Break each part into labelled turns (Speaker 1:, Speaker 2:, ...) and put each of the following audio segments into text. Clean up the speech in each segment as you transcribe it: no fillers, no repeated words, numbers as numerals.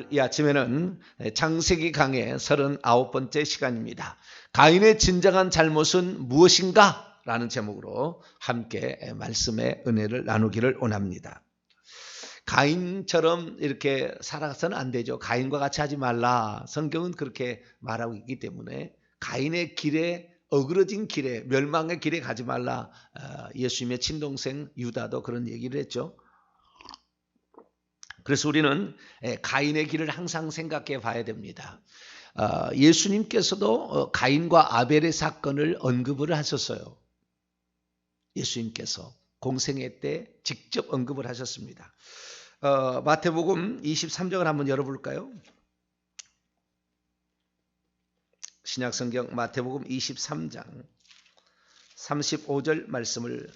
Speaker 1: 오늘 이 아침에는 창세기 강의 39번째 시간입니다. 가인의 진정한 잘못은 무엇인가? 라는 제목으로 함께 말씀의 은혜를 나누기를 원합니다. 가인처럼 이렇게 살아서는 안 되죠. 가인과 같이 하지 말라. 성경은 그렇게 말하고 있기 때문에 가인의 길에, 어그러진 길에, 멸망의 길에 가지 말라. 예수님의 친동생 유다도 그런 얘기를 했죠. 그래서 우리는 가인의 길을 항상 생각해 봐야 됩니다. 예수님께서도 가인과 아벨의 사건을 언급을 하셨어요. 예수님께서 공생애 때 직접 언급을 하셨습니다. 마태복음 23장을 한번 열어볼까요? 신약성경 마태복음 23장 35절 말씀을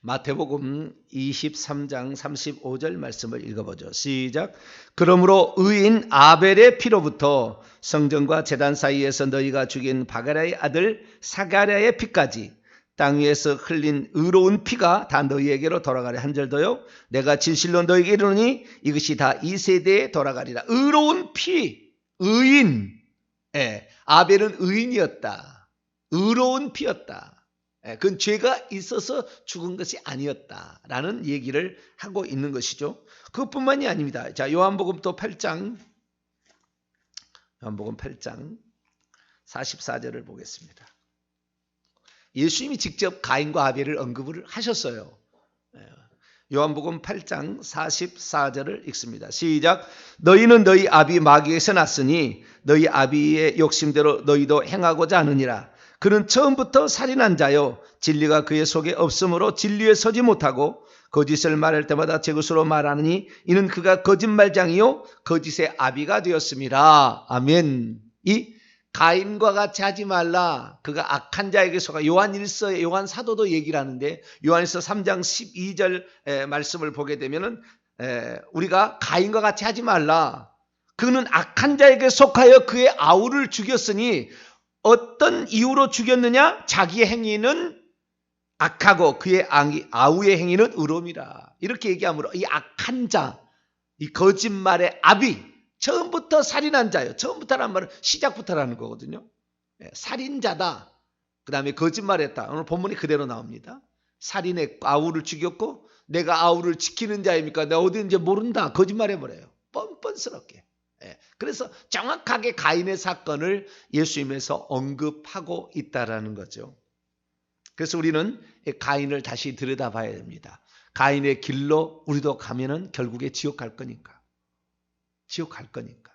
Speaker 1: 마태복음 23장 35절 말씀을 읽어보죠. 시작. 그러므로 의인 아벨의 피로부터 성전과 제단 사이에서 너희가 죽인 바가랴의 아들 사가랴의 피까지 땅 위에서 흘린 의로운 피가 다 너희에게로 돌아가리. 한 절 더요. 내가 진실로 너희에게 이르노니 이것이 다 이 세대에 돌아가리라. 의로운 피, 의인. 아벨은 의인이었다. 의로운 피였다. 그건 죄가 있어서 죽은 것이 아니었다라는 얘기를 하고 있는 것이죠. 그것뿐만이 아닙니다. 자, 요한복음 또 8장, 요한복음 8장 44절을 보겠습니다. 예수님이 직접 가인과 아벨을 언급을 하셨어요. 요한복음 8장 44절을 읽습니다. 시작. 너희는 너희 아비 마귀에서 났으니 너희 아비의 욕심대로 너희도 행하고자 하느니라. 그는 처음부터 살인한 자요 진리가 그의 속에 없으므로 진리에 서지 못하고 거짓을 말할 때마다 제 것으로 말하느니 이는 그가 거짓말장이요 거짓의 아비가 되었습니다. 아멘. 이 가인과 같이 하지 말라. 그가 악한 자에게 속아. 요한일서에 요한 사도도 얘기를 하는데 요한일서 3장 12절 말씀을 보게 되면은 우리가 가인과 같이 하지 말라. 그는 악한 자에게 속하여 그의 아우를 죽였으니 어떤 이유로 죽였느냐? 자기의 행위는 악하고 그의 아우의 행위는 의로움이라. 이렇게 얘기하므로 이 악한 자, 이 거짓말의 아비, 처음부터 살인한 자예요. 처음부터라는 말은 시작부터라는 거거든요. 살인자다. 그 다음에 거짓말했다. 오늘 본문이 그대로 나옵니다. 살인의 아우를 죽였고 내가 아우를 지키는 자입니까? 내가 어디인지 모른다. 거짓말해버려요. 뻔뻔스럽게. 그래서 정확하게 가인의 사건을 예수님에서 언급하고 있다라는 거죠. 그래서 우리는 가인을 다시 들여다봐야 됩니다. 가인의 길로 우리도 가면은 결국에 지옥 갈 거니까. 지옥 갈 거니까.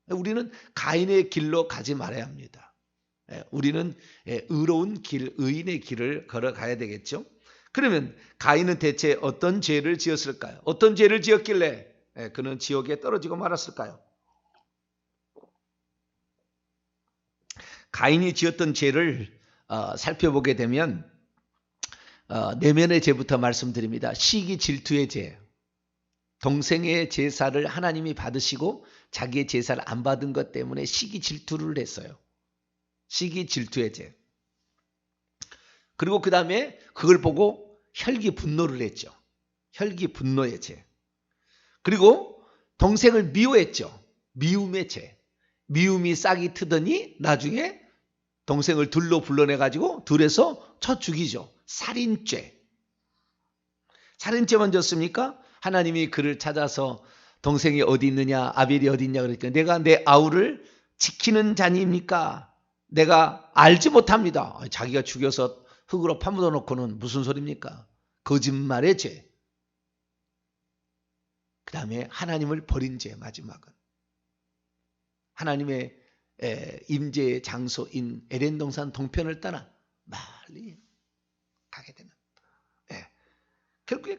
Speaker 1: 우리는 가인의 길로 가지 말아야 합니다. 우리는 의로운 길, 의인의 길을 걸어가야 되겠죠. 그러면 가인은 대체 어떤 죄를 지었을까요? 어떤 죄를 지었길래 그는 지옥에 떨어지고 말았을까요? 가인이 지었던 죄를 살펴보게 되면 내면의 죄부터 말씀드립니다. 시기 질투의 죄. 동생의 제사를 하나님이 받으시고 자기의 제사를 안 받은 것 때문에 시기 질투를 했어요. 시기 질투의 죄. 그리고 그 다음에 그걸 보고 혈기 분노를 했죠. 혈기 분노의 죄. 그리고 동생을 미워했죠. 미움의 죄. 미움이 싹이 트더니 나중에 동생을 둘로 불러내가지고 둘에서 쳐 죽이죠. 살인죄. 살인죄만 졌습니까? 하나님이 그를 찾아서 동생이 어디 있느냐, 아벨이 어디 있냐 그러니까 내가 내 아우를 지키는 자니입니까? 내가 알지 못합니다. 자기가 죽여서 흙으로 파묻어 놓고는 무슨 소리입니까? 거짓말의 죄. 그 다음에 하나님을 버린 죄, 마지막은. 하나님의 임재의 장소인 에덴 동산 동편을 떠나 멀리 가게 되는. 결국에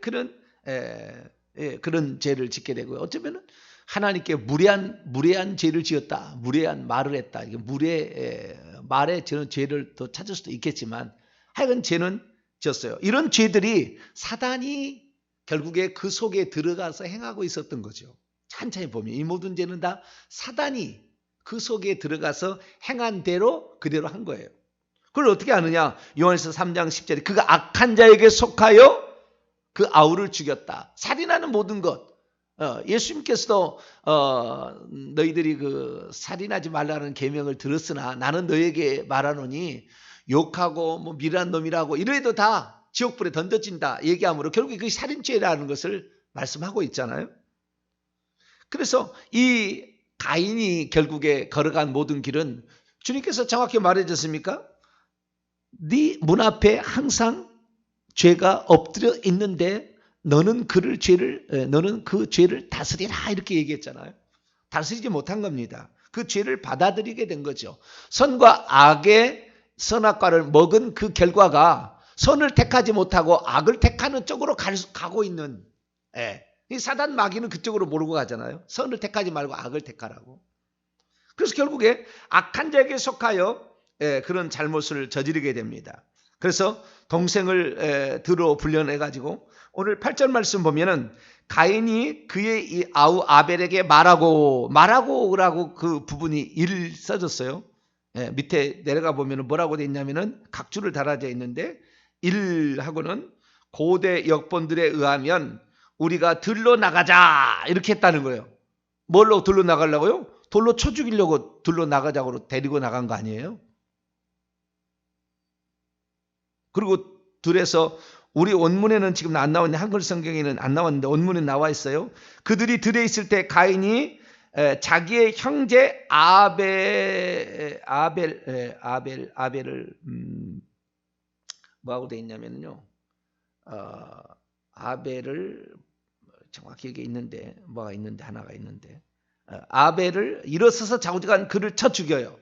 Speaker 1: 그런 죄를 짓게 되고요. 어쩌면은 하나님께 무례한 죄를 지었다. 무례한 말을 했다. 이게 말에 저는 죄를 또 찾을 수도 있겠지만 하여간 죄는 지었어요. 이런 죄들이 사단이 결국에 그 속에 들어가서 행하고 있었던 거죠. 천천히 보면 이 모든 죄는 다 사단이 그 속에 들어가서 행한 대로 그대로 한 거예요. 그걸 어떻게 아느냐? 요한일서 3장 10절에 그가 악한 자에게 속하여 그 아우를 죽였다. 살인하는 모든 것. 예수님께서도 너희들이 그 살인하지 말라는 계명을 들었으나 나는 너에게 말하노니 욕하고 뭐 미련한 놈이라고 이래도 다 지옥불에 던져진다 얘기하므로 결국에 그게 살인죄라는 것을 말씀하고 있잖아요. 그래서 이 가인이 결국에 걸어간 모든 길은 주님께서 정확히 말해줬습니까? 네 문 앞에 항상 죄가 엎드려 있는데 너는 그 죄를 다스리라 이렇게 얘기했잖아요. 다스리지 못한 겁니다. 그 죄를 받아들이게 된 거죠. 선과 악의 선악과를 먹은 그 결과가 선을 택하지 못하고 악을 택하는 쪽으로 가고 있는, 이 사단 마귀는 그쪽으로 몰고 가잖아요. 선을 택하지 말고 악을 택하라고. 그래서 결국에 악한 자에게 속하여 그런 잘못을 저지르게 됩니다. 그래서 동생을 들어 불려내가지고 오늘 8절 말씀 보면은 가인이 그의 이 아우 아벨에게 말하고라고 그 부분이 1 써졌어요. 밑에 내려가 보면은 뭐라고 돼 있냐면은 각주를 달아져 있는데 1하고는 고대 역본들에 의하면 우리가 들러 나가자 이렇게 했다는 거예요. 뭘로 들러 나가려고요? 돌로 쳐 죽이려고 들러 나가자고 데리고 나간 거 아니에요? 그리고 들에서 우리 원문에는 지금 안 나왔는데 한글 성경에는 안 나왔는데 원문에 나와 있어요. 그들이 들에 있을 때 가인이 자기의 형제 아벨을 뭐하고 돼 있냐면요. 아벨을 정확히 여기 있는데 뭐가 있는데 하나가 있는데 아벨을 일어서서 자우지간 그를 쳐 죽여요.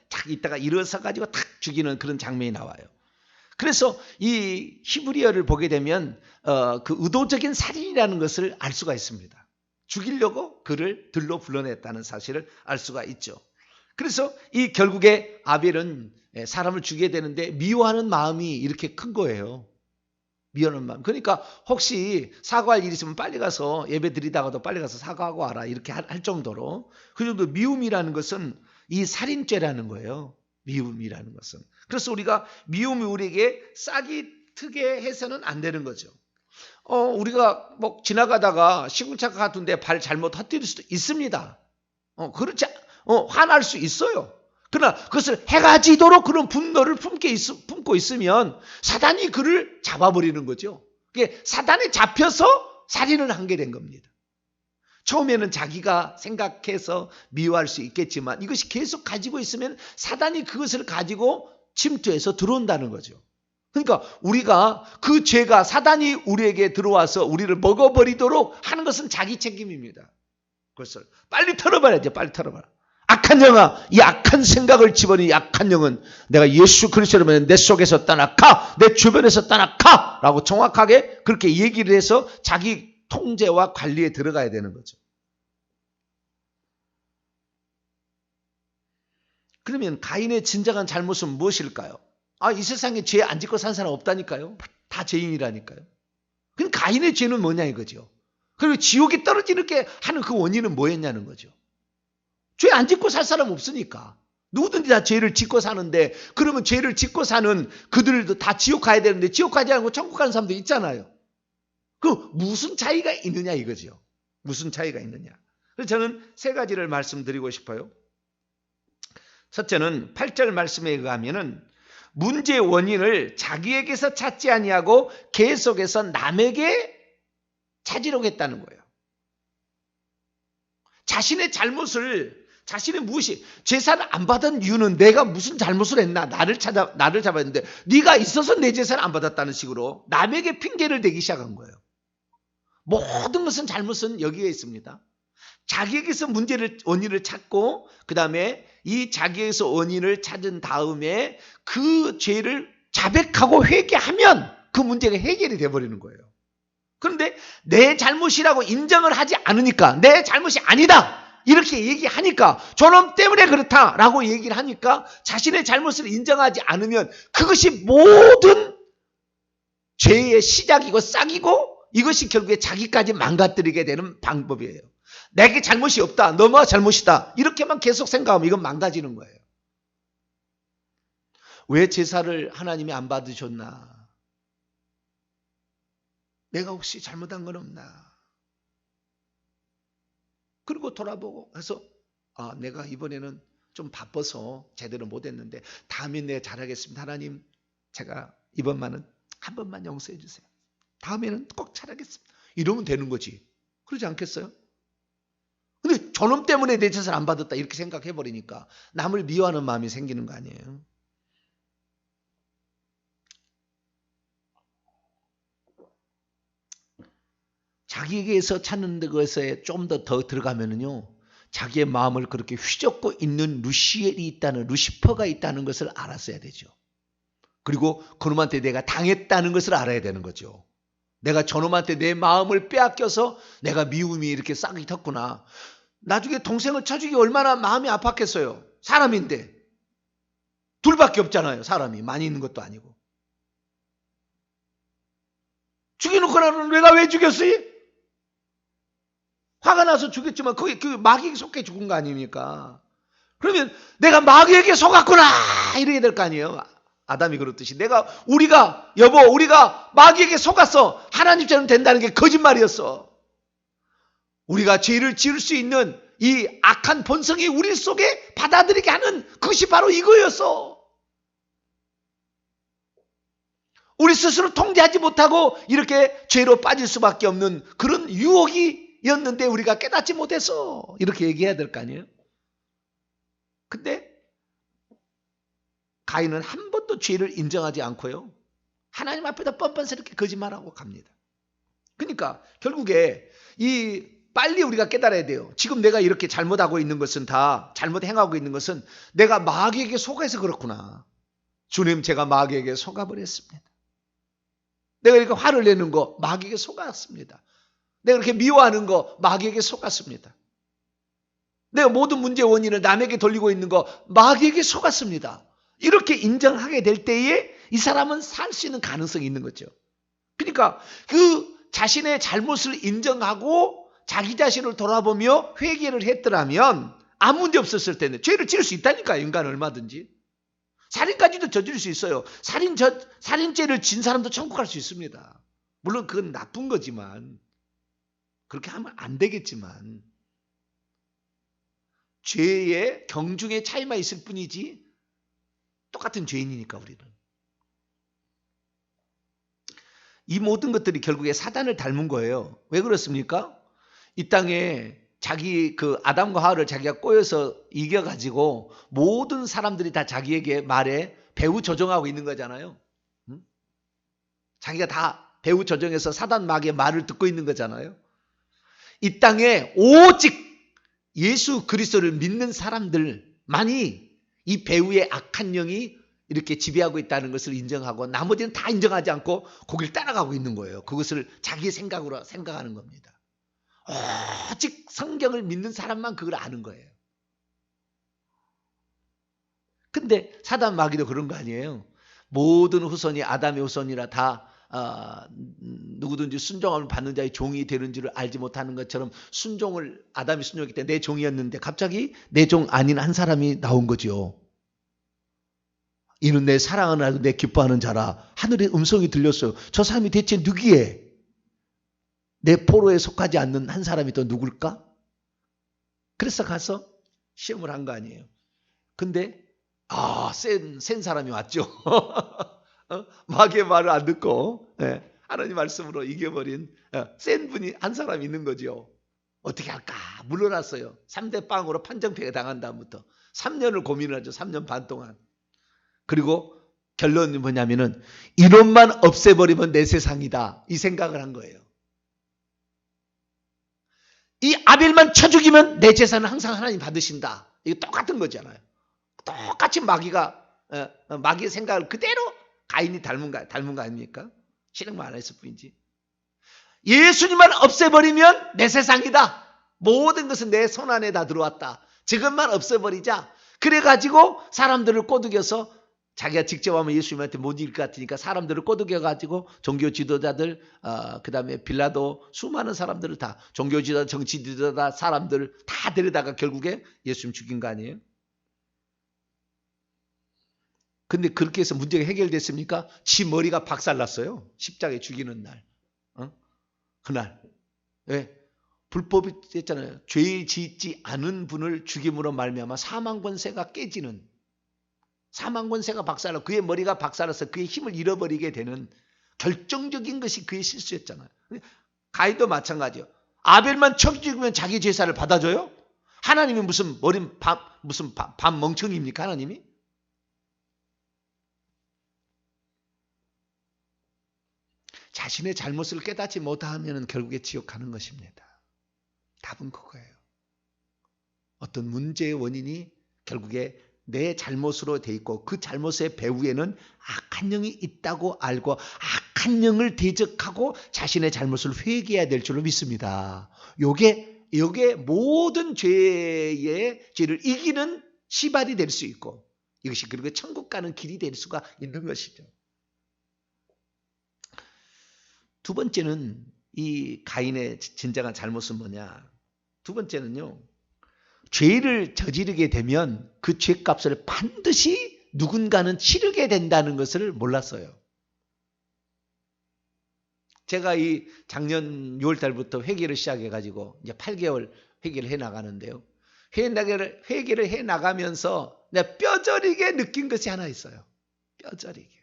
Speaker 1: 탁 있다가 일어서 가지고 탁 죽이는 그런 장면이 나와요. 그래서 이 히브리어를 보게 되면 그 의도적인 살인이라는 것을 알 수가 있습니다. 죽이려고 그를 들로 불러냈다는 사실을 알 수가 있죠. 그래서 이 결국에 아벨은 사람을 죽여야 되는데 미워하는 마음이 이렇게 큰 거예요. 미워하는 마음. 그러니까 혹시 사과할 일이 있으면 빨리 가서 예배 드리다가도 빨리 가서 사과하고 와라 이렇게 할 정도로 그 정도 미움이라는 것은 이 살인죄라는 거예요. 미움이라는 것은. 그래서 우리가 미움이 우리에게 싹이 트게 해서는 안 되는 거죠. 우리가 뭐 지나가다가 시궁창가 같은데 발 잘못 헛디딜 수도 있습니다. 그렇지, 화날 수 있어요. 그러나 그것을 해가지도록 그런 분노를 품고 있으면 사단이 그를 잡아버리는 거죠. 그게 사단에 잡혀서 살인을 하게 된 겁니다. 처음에는 자기가 생각해서 미워할 수 있겠지만 이것이 계속 가지고 있으면 사단이 그것을 가지고 침투해서 들어온다는 거죠. 그러니까 우리가 그 죄가 사단이 우리에게 들어와서 우리를 먹어버리도록 하는 것은 자기 책임입니다. 그것을 빨리 털어버려야죠. 빨리 털어버려. 악한 영아, 이 악한 생각을 집어넣은 이 악한 영은 내가 예수 그리스도로 내 속에서 떠나가, 내 주변에서 떠나가 라고 정확하게 그렇게 얘기를 해서 자기 통제와 관리에 들어가야 되는 거죠. 그러면 가인의 진정한 잘못은 무엇일까요? 이 세상에 죄 안 짓고 산 사람 없다니까요. 다 죄인이라니까요. 그럼 가인의 죄는 뭐냐 이거죠. 그리고 지옥에 떨어지게 하는 그 원인은 뭐였냐는 거죠. 죄 안 짓고 살 사람 없으니까. 누구든지 다 죄를 짓고 사는데 그러면 죄를 짓고 사는 그들도 다 지옥 가야 되는데 지옥 가지 않고 천국 가는 사람도 있잖아요. 그 무슨 차이가 있느냐 이거죠. 무슨 차이가 있느냐. 그래서 저는 3가지를 말씀드리고 싶어요. 첫째는 8절 말씀에 의하면은 문제의 원인을 자기에게서 찾지 아니하고 계속해서 남에게 찾으려고 했다는 거예요. 자신의 잘못을 자신의 무엇이 제사를 안 받은 이유는 내가 무슨 잘못을 했나 나를 잡았는데 네가 있어서 내 제사를 안 받았다는 식으로 남에게 핑계를 대기 시작한 거예요. 모든 것은 잘못은 여기에 있습니다. 자기에게서 원인을 찾고 그 다음에 이 자기에게서 원인을 찾은 다음에 그 죄를 자백하고 회개하면 그 문제가 해결이 돼버리는 거예요. 그런데 내 잘못이라고 인정을 하지 않으니까 내 잘못이 아니다 이렇게 얘기하니까 저놈 때문에 그렇다라고 얘기를 하니까 자신의 잘못을 인정하지 않으면 그것이 모든 죄의 시작이고 싹이고 이것이 결국에 자기까지 망가뜨리게 되는 방법이에요. 내게 잘못이 없다. 너가 잘못이다. 이렇게만 계속 생각하면 이건 망가지는 거예요. 왜 제사를 하나님이 안 받으셨나? 내가 혹시 잘못한 건 없나? 그리고 돌아보고 해서 내가 이번에는 좀 바빠서 제대로 못했는데 다음엔 내가 잘하겠습니다. 하나님, 제가 이번만은 한 번만 용서해 주세요. 다음에는 꼭 잘하겠습니다. 이러면 되는 거지. 그러지 않겠어요? 근데 저놈 때문에 내 재산 안 받았다 이렇게 생각해 버리니까 남을 미워하는 마음이 생기는 거 아니에요. 자기에게서 찾는 것에 좀 더 들어가면은요, 자기의 마음을 그렇게 휘젓고 있는 루시엘이 있다는, 루시퍼가 있다는 것을 알았어야 되죠. 그리고 그놈한테 내가 당했다는 것을 알아야 되는 거죠. 내가 저놈한테 내 마음을 빼앗겨서 내가 미움이 이렇게 싹이 텄구나. 나중에 동생을 쳐주기 얼마나 마음이 아팠겠어요. 사람인데. 둘밖에 없잖아요. 사람이 많이 있는 것도 아니고. 죽여놓고 나는 내가 왜 죽였어요? 화가 나서 죽였지만 거기 그 마귀에게 속해 죽은 거 아닙니까? 그러면 내가 마귀에게 속았구나 이래야 될 거 아니에요. 아담이 그렇듯이 우리가 마귀에게 속았어. 하나님처럼 된다는 게 거짓말이었어. 우리가 죄를 지을 수 있는 이 악한 본성이 우리 속에 받아들이게 하는 그것이 바로 이거였어. 우리 스스로 통제하지 못하고 이렇게 죄로 빠질 수밖에 없는 그런 유혹이었는데 우리가 깨닫지 못해서 이렇게 얘기해야 될 거 아니에요. 근데 가인은 한 번도 죄를 인정하지 않고요, 하나님 앞에다 뻔뻔스럽게 거짓말하고 갑니다. 그러니까 결국에 빨리 우리가 깨달아야 돼요. 지금 내가 이렇게 잘못하고 있는 것은 다 잘못 행하고 있는 것은 내가 마귀에게 속아서 그렇구나. 주님, 제가 마귀에게 속아버렸습니다. 내가 이렇게 화를 내는 거 마귀에게 속았습니다. 내가 이렇게 미워하는 거 마귀에게 속았습니다. 내가 모든 문제의 원인을 남에게 돌리고 있는 거 마귀에게 속았습니다. 이렇게 인정하게 될 때에 이 사람은 살 수 있는 가능성이 있는 거죠. 그러니까 그 자신의 잘못을 인정하고 자기 자신을 돌아보며 회개를 했더라면 아무 문제 없었을 텐데. 죄를 지을 수 있다니까요. 인간은 얼마든지. 살인까지도 저지를 수 있어요. 살인죄를 진 사람도 천국 갈 수 있습니다. 물론 그건 나쁜 거지만, 그렇게 하면 안 되겠지만, 죄의 경중의 차이만 있을 뿐이지 똑같은 죄인이니까 우리는. 이 모든 것들이 결국에 사단을 닮은 거예요. 왜 그렇습니까? 이 땅에 그 아담과 하와를 자기가 꼬여서 이겨가지고 모든 사람들이 다 자기에게 말에 배후 조종하고 있는 거잖아요. 응? 자기가 다 배후 조종해서 사단 마귀의 말을 듣고 있는 거잖아요. 이 땅에 오직 예수 그리스도를 믿는 사람들만이 이 배후의 악한 영이 이렇게 지배하고 있다는 것을 인정하고 나머지는 다 인정하지 않고 거기를 따라가고 있는 거예요. 그것을 자기 생각으로 생각하는 겁니다. 오직 성경을 믿는 사람만 그걸 아는 거예요. 근데 사단 마귀도 그런 거 아니에요. 모든 후손이 아담의 후손이라 다 누구든지 순종함을 받는 자의 종이 되는 줄을 알지 못하는 것처럼 아담이 순종했기 때문에 내 종이었는데 갑자기 내 종 아닌 한 사람이 나온 거죠. 이는 내 사랑하는 아들, 내 기뻐하는 자라. 하늘의 음성이 들렸어요. 저 사람이 대체 누구예? 내 포로에 속하지 않는 한 사람이 또 누굴까? 그래서 가서 시험을 한 거 아니에요. 근데 센 사람이 왔죠. 마귀의 말을 안 듣고 하나님 말씀으로 이겨버린 센 분이 한 사람 있는 거죠. 어떻게 할까? 물러났어요. 3대 빵으로 판정패가 당한 다음부터 3년을 고민을 하죠. 3년 반 동안. 그리고 결론이 뭐냐면은 이놈만 없애버리면 내 세상이다. 이 생각을 한 거예요. 이 아벨만 쳐 죽이면 내 재산은 항상 하나님 받으신다. 이게 똑같은 거잖아요. 똑같이 마귀의 생각을 그대로 가인이 닮은 거 아닙니까? 실행만 안 했을 뿐이지. 예수님만 없애버리면 내 세상이다. 모든 것은 내 손 안에 다 들어왔다. 저것만 없애버리자. 그래가지고 사람들을 꼬드겨서 자기가 직접 하면 예수님한테 못 이길 것 같으니까 사람들을 꼬드겨가지고 종교 지도자들, 그 다음에 빌라도 수많은 사람들을 다 종교 지도자, 정치 지도자 사람들 다 데려다가 결국에 예수님 죽인 거 아니에요? 근데 그렇게 해서 문제가 해결됐습니까? 지 머리가 박살났어요. 십자가에 죽이는 날. 그날. 왜? 불법이 됐잖아요. 죄 짓지 않은 분을 죽임으로 말미암아 사망 권세가 깨지는, 사망 권세가 박살나 그의 머리가 박살나서 그의 힘을 잃어버리게 되는 결정적인 것이 그의 실수였잖아요. 가인도 마찬가지요. 아벨만 쳐 죽이면 자기 제사를 받아줘요? 하나님이 무슨 무슨 밥 멍청입니까? 하나님이? 자신의 잘못을 깨닫지 못하면 결국에 지옥 가는 것입니다. 답은 그거예요. 어떤 문제의 원인이 결국에 내 잘못으로 돼 있고 그 잘못의 배후에는 악한 영이 있다고 알고 악한 영을 대적하고 자신의 잘못을 회개해야 될 줄로 믿습니다. 요게 모든 죄를 이기는 시발이 될 수 있고 이것이 그리고 천국 가는 길이 될 수가 있는 것이죠. 두 번째는 이 가인의 진정한 잘못은 뭐냐? 두 번째는요. 죄를 저지르게 되면 그 죄값을 반드시 누군가는 치르게 된다는 것을 몰랐어요. 제가 이 작년 6월 달부터 회개를 시작해가지고 이제 8개월 회개를 해나가는데요. 회개를 해나가면서 내가 뼈저리게 느낀 것이 하나 있어요. 뼈저리게.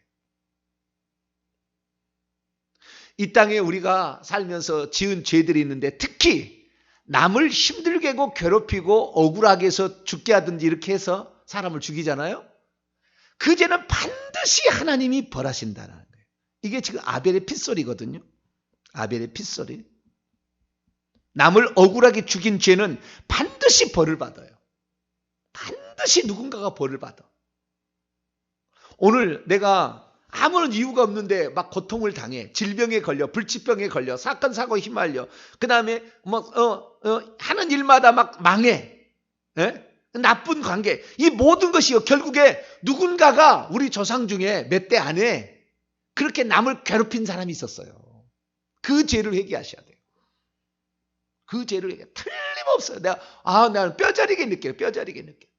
Speaker 1: 이 땅에 우리가 살면서 지은 죄들이 있는데 특히 남을 힘들게 하고 괴롭히고 억울하게 해서 죽게 하든지 이렇게 해서 사람을 죽이잖아요. 그 죄는 반드시 하나님이 벌하신다는 거예요. 이게 지금 아벨의 핏소리거든요. 아벨의 핏소리. 남을 억울하게 죽인 죄는 반드시 벌을 받아요. 반드시 누군가가 벌을 받아. 오늘 내가 아무런 이유가 없는데 막 고통을 당해. 질병에 걸려, 불치병에 걸려, 사건 사고에 휘말려. 그 다음에 하는 일마다 막 망해. 에? 나쁜 관계. 이 모든 것이요. 결국에 누군가가 우리 조상 중에 몇 대 안에 그렇게 남을 괴롭힌 사람이 있었어요. 그 죄를 회개하셔야 돼요. 그 죄를 회개. 틀림없어요. 나는 뼈저리게 느껴요. 뼈저리게 느껴요.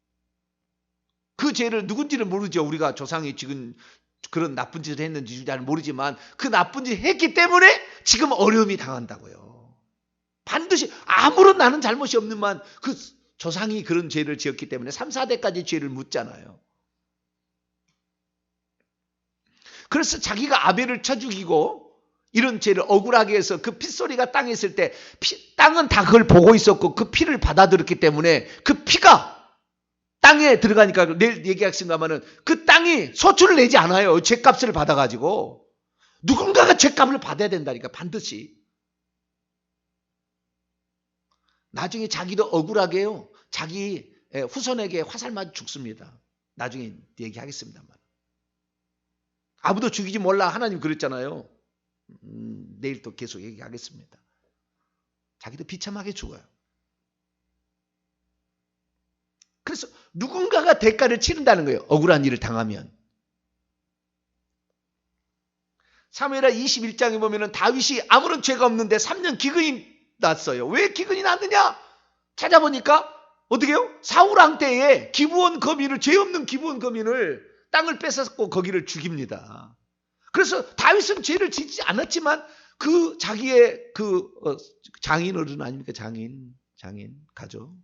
Speaker 1: 그 죄를 누군지는 모르죠. 우리가 조상이 지금 그런 나쁜 짓을 했는지 잘 모르지만 그 나쁜 짓을 했기 때문에 지금 어려움이 당한다고요. 반드시 아무런 나는 잘못이 없는만 그 조상이 그런 죄를 지었기 때문에 3, 4대까지 죄를 묻잖아요. 그래서 자기가 아벨을 쳐 죽이고 이런 죄를 억울하게 해서 그 핏소리가 땅에 있을 때 땅은 다 그걸 보고 있었고 그 피를 받아들였기 때문에 그 피가 땅에 들어가니까 내일 얘기하겠습니다만은 그 땅이 소출을 내지 않아요. 죄값을 받아가지고. 누군가가 죄값을 받아야 된다니까 반드시. 나중에 자기도 억울하게 해요. 자기 후손에게 화살 맞아 죽습니다. 나중에 얘기하겠습니다만. 아무도 죽이지 몰라 하나님 그랬잖아요. 내일 또 계속 얘기하겠습니다. 자기도 비참하게 죽어요. 그래서 누군가가 대가를 치른다는 거예요. 억울한 일을 당하면. 사무엘하 21장에 보면은 다윗이 아무런 죄가 없는데 3년 기근이 났어요. 왜 기근이 났느냐? 찾아보니까 어떻게 해요? 사울왕 때에 기브온 거민을, 죄 없는 기브온 거민을 땅을 뺏었고 거기를 죽입니다. 그래서 다윗은 죄를 짓지 않았지만 그 자기의 장인 어른 아닙니까? 장인 가족.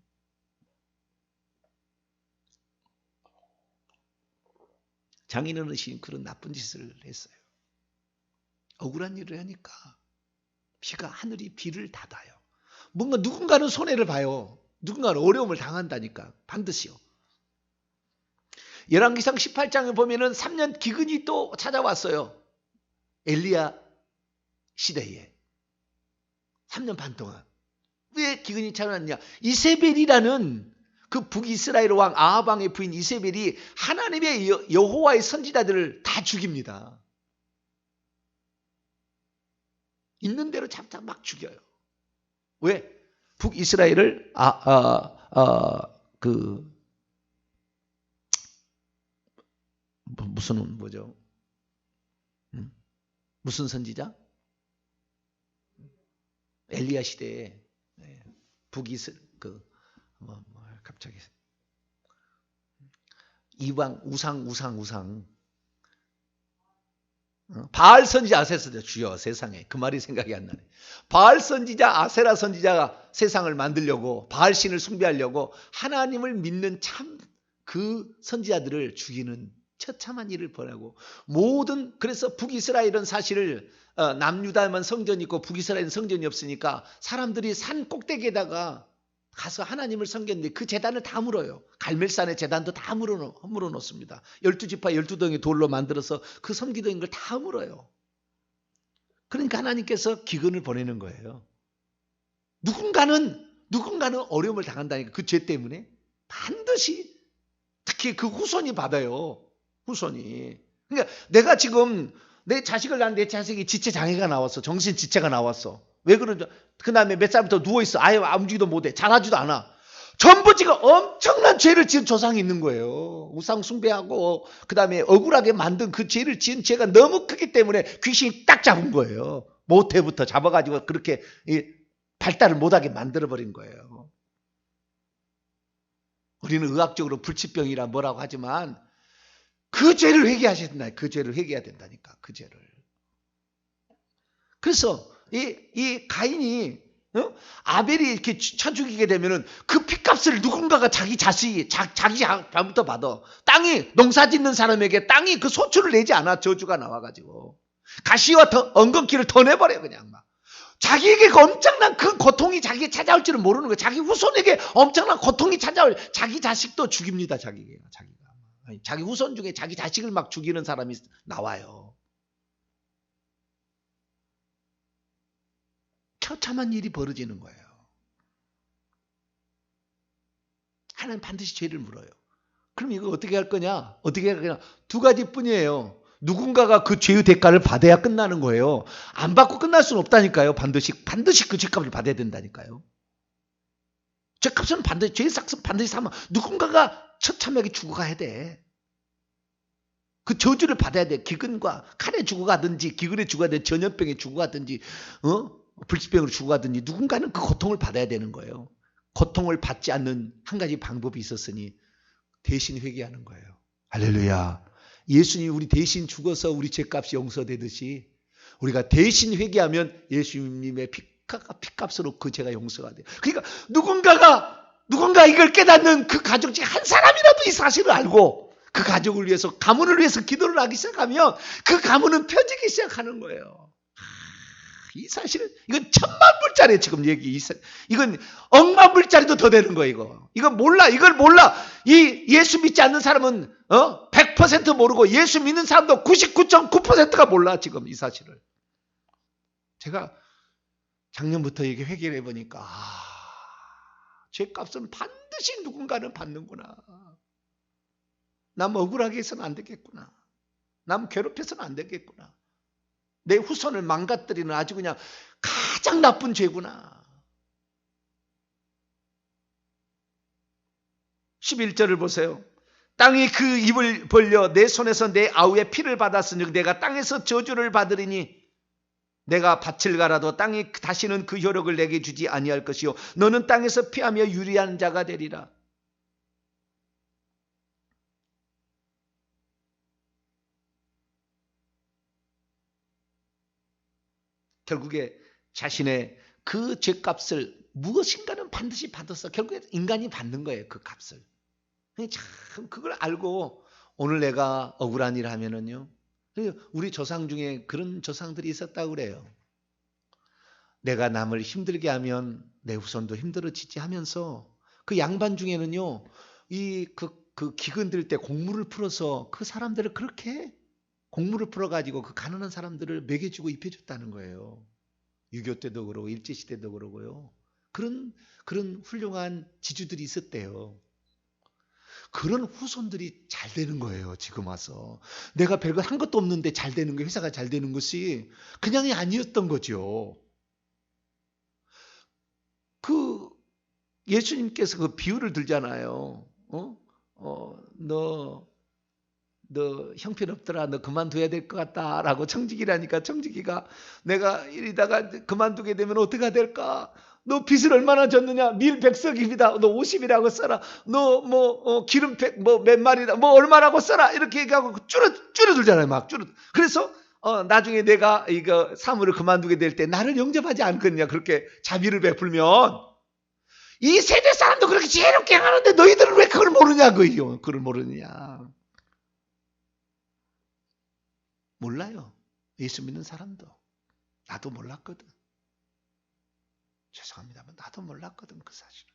Speaker 1: 장인어른이 그런 나쁜 짓을 했어요. 억울한 일을 하니까 하늘이 비를 닫아요. 뭔가 누군가는 손해를 봐요. 누군가는 어려움을 당한다니까 반드시요. 열왕기상 18장에 보면은 3년 기근이 또 찾아왔어요. 엘리야 시대에 3년 반 동안. 왜 기근이 찾아왔냐? 이세벨이라는 그 북이스라엘 왕 아합 왕의 부인 이세벨이 하나님의 여호와의 선지자들을 다 죽입니다. 있는 대로 잡다 막 죽여요. 왜? 북이스라엘을 무슨 선지자? 엘리야 시대에 갑자기 이왕 우상 바알 선지자, 아세라 선지자, 주여 세상에 그 말이 생각이 안 나네. 바알 선지자, 아세라 선지자가 세상을 만들려고 바알 신을 숭배하려고 하나님을 믿는 참 그 선지자들을 죽이는 처참한 일을 벌하고 모든, 그래서 북이스라엘은 사실 남유다만 성전이 있고 북이스라엘은 성전이 없으니까 사람들이 산 꼭대기에다가 가서 하나님을 섬겼는데 그 제단을 다 물어요. 갈멜산의 제단도 다 물어 놓습니다. 12지파 12덩이 돌로 만들어서 그 섬기던 걸 다 물어요. 그러니까 하나님께서 기근을 보내는 거예요. 누군가는 어려움을 당한다니까, 그 죄 때문에. 반드시 특히 그 후손이 받아요. 후손이. 그러니까 내가 지금 내 자식을 낳은 내 자식이 지체장애가 나왔어. 정신지체가 나왔어. 왜 그러죠? 그 다음에 몇 살부터 누워있어. 아예 움직이도 못해. 잘하지도 않아. 전부 지금 엄청난 죄를 지은 조상이 있는 거예요. 우상 숭배하고 그 다음에 억울하게 만든 그 죄를 지은 죄가 너무 크기 때문에 귀신이 딱 잡은 거예요. 모태부터 잡아가지고 그렇게 발달을 못하게 만들어버린 거예요. 우리는 의학적으로 불치병이라 뭐라고 하지만 그 죄를 회개하셔야 된다. 그 죄를 회개해야 된다니까. 그 죄를. 그래서 이 가인이 아벨이 이렇게 쳐 죽이게 되면은 그 피값을 누군가가 자기 자식이 자기 잘부터 받아. 땅이 농사 짓는 사람에게 땅이 그 소출을 내지 않아. 저주가 나와가지고 가시와 엉겅퀴를 더 내버려 그냥 막. 자기에게 엄청난 그 고통이 자기에게 찾아올 줄은 모르는 거예요. 자기 후손에게 엄청난 고통이 찾아올, 자기 자식도 죽입니다. 자기가. 자기 후손 중에 자기 자식을 막 죽이는 사람이 나와요. 처참한 일이 벌어지는 거예요. 하나님 반드시 죄를 물어요. 그럼 이거 어떻게 할 거냐? 어떻게 할 거냐? 두 가지뿐이에요. 누군가가 그 죄의 대가를 받아야 끝나는 거예요. 안 받고 끝날 수는 없다니까요. 반드시 그 죄값을 받아야 된다니까요. 죄값은 반드시, 죄의 삭은 반드시 사면 누군가가 처참하게 죽어가야 돼. 그 저주를 받아야 돼. 기근과 칼에 죽어가든지, 기근에 죽어가든지, 전염병에 죽어가든지, 불치병으로 죽어가든지 누군가는 그 고통을 받아야 되는 거예요. 고통을 받지 않는 한 가지 방법이 있었으니 대신 회개하는 거예요. 할렐루야. 예수님이 우리 대신 죽어서 우리 죄값이 용서되듯이 우리가 대신 회개하면 예수님의 피값으로 그 죄가 용서가 돼요. 그러니까 누군가 이걸 깨닫는 그 가족 중에 한 사람이라도 이 사실을 알고 그 가족을 위해서, 가문을 위해서 기도를 하기 시작하면 그 가문은 펴지기 시작하는 거예요. 이 사실은 이건 천만불짜리예요. 지금 얘기. 이건 억만불짜리도 더 되는 거예요. 이건 몰라. 이걸 몰라. 이 예수 믿지 않는 사람은 100% 모르고 예수 믿는 사람도 99.9%가 몰라. 지금 이 사실을. 제가 작년부터 이게 회개를 해보니까 죄값은 반드시 누군가는 받는구나. 남 억울하게 해서는 안 되겠구나. 남 괴롭혀서는 안 되겠구나. 내 후손을 망가뜨리는 아주 그냥 가장 나쁜 죄구나. 11절을 보세요. 땅이 그 입을 벌려 내 손에서 내 아우의 피를 받았으니 내가 땅에서 저주를 받으리니 내가 밭을 갈아도 땅이 다시는 그 효력을 내게 주지 아니할 것이요 너는 땅에서 피하며 유리한 자가 되리라. 결국에 자신의 그 죄값을 무엇인가는 반드시 받았어. 결국에 인간이 받는 거예요. 그 값을. 참 그걸 알고 오늘 내가 억울한 일 하면은요. 우리 조상 중에 그런 조상들이 있었다고 그래요. 내가 남을 힘들게 하면 내 후손도 힘들어지지 하면서 그 양반 중에는요. 그 기근 들 때 곡물을 풀어서 그 사람들을 그렇게 곡물을 풀어가지고 그 가난한 사람들을 먹여주고 입혀줬다는 거예요. 6.25 때도 그러고 일제시대 때도 그러고요. 그런 훌륭한 지주들이 있었대요. 그런 후손들이 잘 되는 거예요. 지금 와서. 내가 별거 한 것도 없는데 잘 되는 게, 회사가 잘 되는 것이 그냥이 아니었던 거죠. 예수님께서 그 비유를 들잖아요. 너 형편없더라. 너 그만둬야 될 것 같다. 라고 청지기라니까 청지기가 내가 이러다가 그만두게 되면 어떻게 될까? 너 빚을 얼마나 졌느냐? 밀 100석입니다. 너 50이라고 써라. 너 기름 100, 몇 마리다. 얼마라고 써라. 이렇게 얘기하고 줄어들잖아요. 막 줄어. 그래서 나중에 내가 이거 사물을 그만두게 될 때 나를 영접하지 않겠냐 그렇게 자비를 베풀면 이 세대 사람도 그렇게 지혜롭게 행하는데 너희들은 왜 그걸 모르냐고요. 그걸 모르느냐. 몰라요. 예수 믿는 사람도. 나도 몰랐거든. 죄송합니다만 나도 몰랐거든 그 사실을.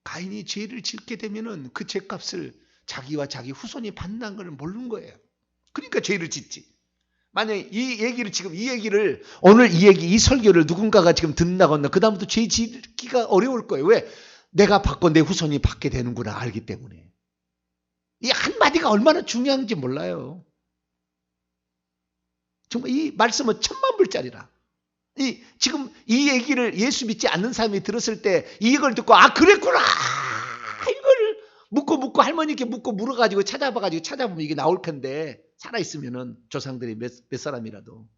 Speaker 1: 가인이 죄를 짓게 되면은 그 죄값을 자기와 자기 후손이 받는다는 걸 모르는 거예요. 그러니까 죄를 짓지. 만약에 이 얘기를 오늘 이 설교를 누군가가 지금 듣는다고 한다. 그 다음부터 죄 짓기가 어려울 거예요. 왜? 내가 받고 내 후손이 받게 되는구나 알기 때문에. 이 한마디가 얼마나 중요한지 몰라요. 정말 이 말씀은 천만불짜리라. 지금 이 얘기를 예수 믿지 않는 사람이 들었을 때 이걸 듣고 그랬구나. 이걸 묻고 할머니께 묻고 물어가지고 찾아보면 이게 나올 텐데 살아있으면은 조상들이 몇 사람이라도.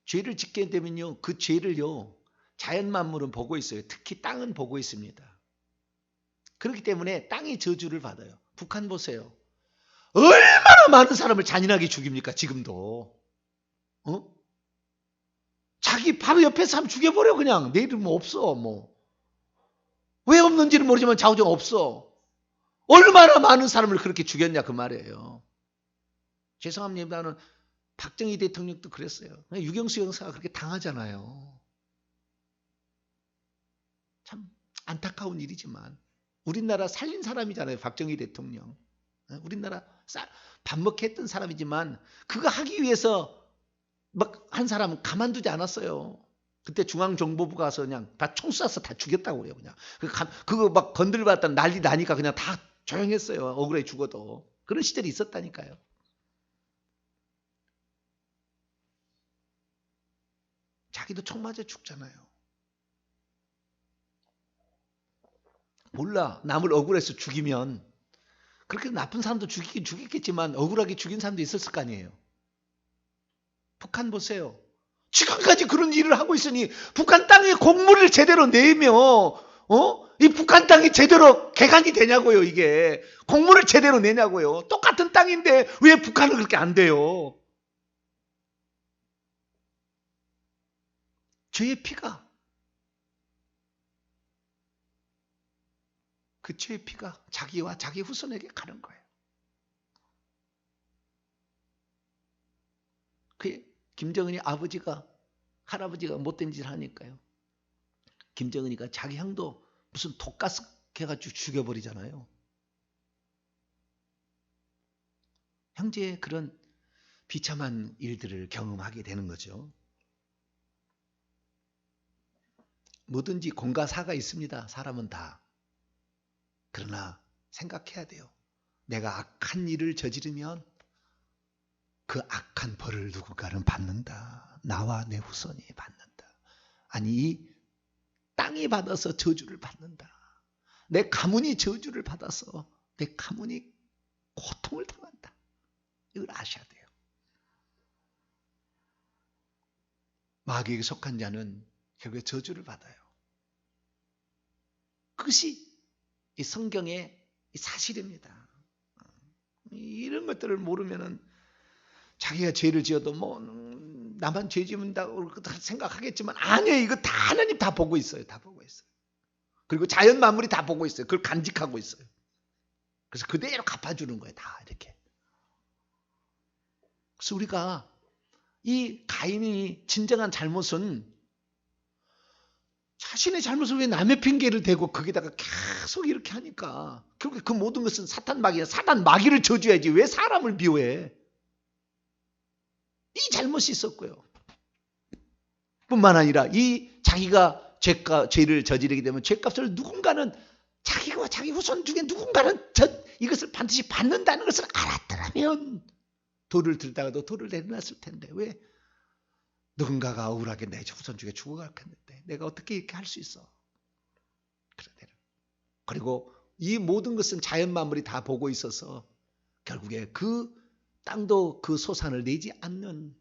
Speaker 1: 죄를 짓게 되면요. 그 죄를요. 자연 만물은 보고 있어요. 특히 땅은 보고 있습니다. 그렇기 때문에 땅이 저주를 받아요. 북한 보세요. 얼마나 많은 사람을 잔인하게 죽입니까? 지금도. 자기 바로 옆에 사람 죽여버려 그냥. 내일은 뭐 없어. 뭐. 왜 없는지는 모르지만 좌우정 없어. 얼마나 많은 사람을 그렇게 죽였냐 그 말이에요. 죄송합니다는 박정희 대통령도 그랬어요. 유경수 형사가 그렇게 당하잖아요. 참 안타까운 일이지만 우리나라 살린 사람이잖아요. 박정희 대통령. 우리나라 밥 먹게 했던 사람이지만 그거 하기 위해서 막 한 사람은 가만두지 않았어요. 그때 중앙정보부 가서 그냥 다 총 쏴서 다 죽였다고요. 그냥 그거 막 건들받다 난리 나니까 그냥 다 조용했어요. 억울해 죽어도. 그런 시절이 있었다니까요. 자기도 총 맞아 죽잖아요. 몰라. 남을 억울해서 죽이면 그렇게 나쁜 사람도 죽이긴 죽였겠지만 억울하게 죽인 사람도 있었을 거 아니에요. 북한 보세요. 지금까지 그런 일을 하고 있으니 북한 땅에 공물을 제대로 내며 이 북한 땅이 제대로 개간이 되냐고요. 이게 공물을 제대로 내냐고요. 똑같은 땅인데 왜 북한은 그렇게 안 돼요. 죄의 피가 그 죄의 피가 자기와 자기 후손에게 가는 거예요. 그 김정은이 할아버지가 못된 짓을 하니까요. 김정은이가 자기 형도 무슨 독가스 해가지고 죽여버리잖아요. 형제의 그런 비참한 일들을 경험하게 되는 거죠. 뭐든지 공과 사가 있습니다. 사람은 다. 그러나 생각해야 돼요. 내가 악한 일을 저지르면 그 악한 벌을 누군가는 받는다. 나와 내 후손이 받는다. 아니 이 땅이 받아서 저주를 받는다. 내 가문이 저주를 받아서 내 가문이 고통을 당한다. 이걸 아셔야 돼요. 마귀에게 속한 자는 결국에 저주를 받아요. 그것이 이 성경의 사실입니다. 이런 것들을 모르면은 자기가 죄를 지어도 뭐 나만 죄 지은다고 생각하겠지만 아니에요. 이거 다 하나님 다 보고 있어요. 다 보고 있어요. 그리고 자연 만물이 다 보고 있어요. 그걸 간직하고 있어요. 그래서 그대로 갚아주는 거예요. 다 이렇게. 그래서 우리가 이 가인이 진정한 잘못은 자신의 잘못을 왜 남의 핑계를 대고 거기다가 계속 이렇게 하니까 결국 그 모든 것은 사탄 마귀야. 사탄 마귀를 저주해야지 왜 사람을 비호해. 이 잘못이 있었고요. 뿐만 아니라 이 자기가 죄를 저지르게 되면 죄값을 누군가는 자기와 자기 후손 중에 누군가는 이것을 반드시 받는다는 것을 알았더라면 돌을 들다가도 돌을 내려놨을 텐데 왜 누군가가 억울하게 내 후손 중에 죽어갈 텐데 내가 어떻게 이렇게 할 수 있어. 그리고 이 모든 것은 자연 만물이 다 보고 있어서 결국에 그 땅도 그 소산을 내지 않는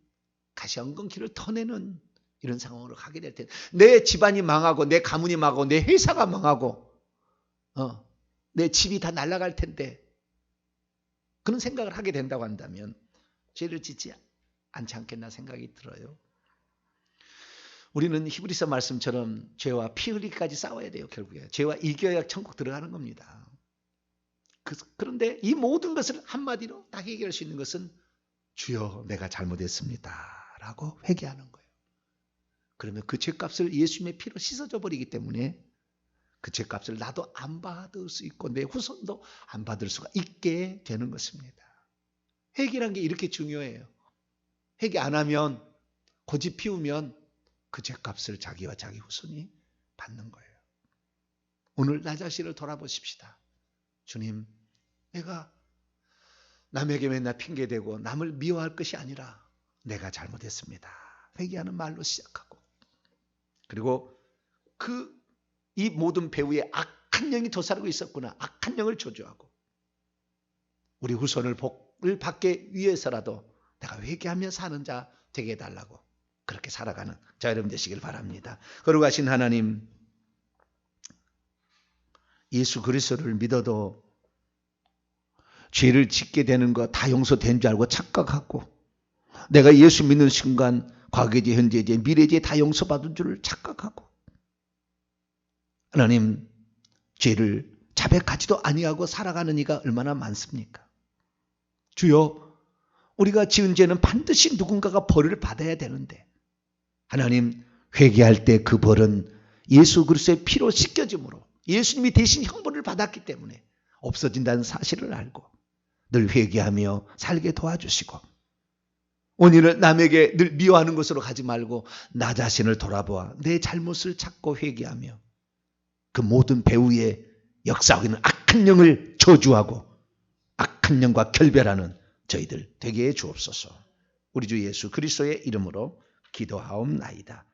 Speaker 1: 가시엉겅퀴를 터내는 이런 상황으로 가게 될 텐데, 내 집안이 망하고 내 가문이 망하고 내 회사가 망하고 내 집이 다 날아갈 텐데 그런 생각을 하게 된다고 한다면 죄를 짓지 않지 않겠나 생각이 들어요. 우리는 히브리서 말씀처럼 죄와 피 흘리기까지 싸워야 돼요. 결국에 죄와 이겨야 천국 들어가는 겁니다. 그런데 이 모든 것을 한마디로 다 해결할 수 있는 것은 주여 내가 잘못했습니다 라고 회개하는 거예요. 그러면 그 죄값을 예수님의 피로 씻어져 버리기 때문에 그 죄값을 나도 안 받을 수 있고 내 후손도 안 받을 수가 있게 되는 것입니다. 회개란 게 이렇게 중요해요. 회개 안 하면 고집 피우면 그 죄값을 자기와 자기 후손이 받는 거예요. 오늘 나 자신을 돌아보십시다. 주님, 내가 남에게 맨날 핑계대고 남을 미워할 것이 아니라 내가 잘못했습니다. 회개하는 말로 시작하고 그리고 이 모든 배후에 악한 영이 도사리고 있었구나. 악한 영을 저주하고 우리 후손을 복을 받기 위해서라도 내가 회개하며 사는 자 되게 해달라고 그렇게 살아가는 자 여러분 되시길 바랍니다. 거룩하신 하나님, 예수 그리스도를 믿어도 죄를 짓게 되는 거 다 용서된 줄 알고 착각하고 내가 예수 믿는 순간 과거죄, 현재죄, 미래죄 다 용서받은 줄 착각하고 하나님 죄를 자백하지도 아니하고 살아가는 이가 얼마나 많습니까? 주여 우리가 지은 죄는 반드시 누군가가 벌을 받아야 되는데 하나님 회개할 때 그 벌은 예수 그리스도의 피로 씻겨짐으로 예수님이 대신 형벌을 받았기 때문에 없어진다는 사실을 알고 늘 회개하며 살게 도와주시고 오늘은 남에게 늘 미워하는 것으로 가지 말고 나 자신을 돌아보아 내 잘못을 찾고 회개하며 그 모든 배후에 역사하고 있는 악한 영을 저주하고 악한 영과 결별하는 저희들 되게 해 주옵소서. 우리 주 예수 그리스도의 이름으로 기도하옵나이다.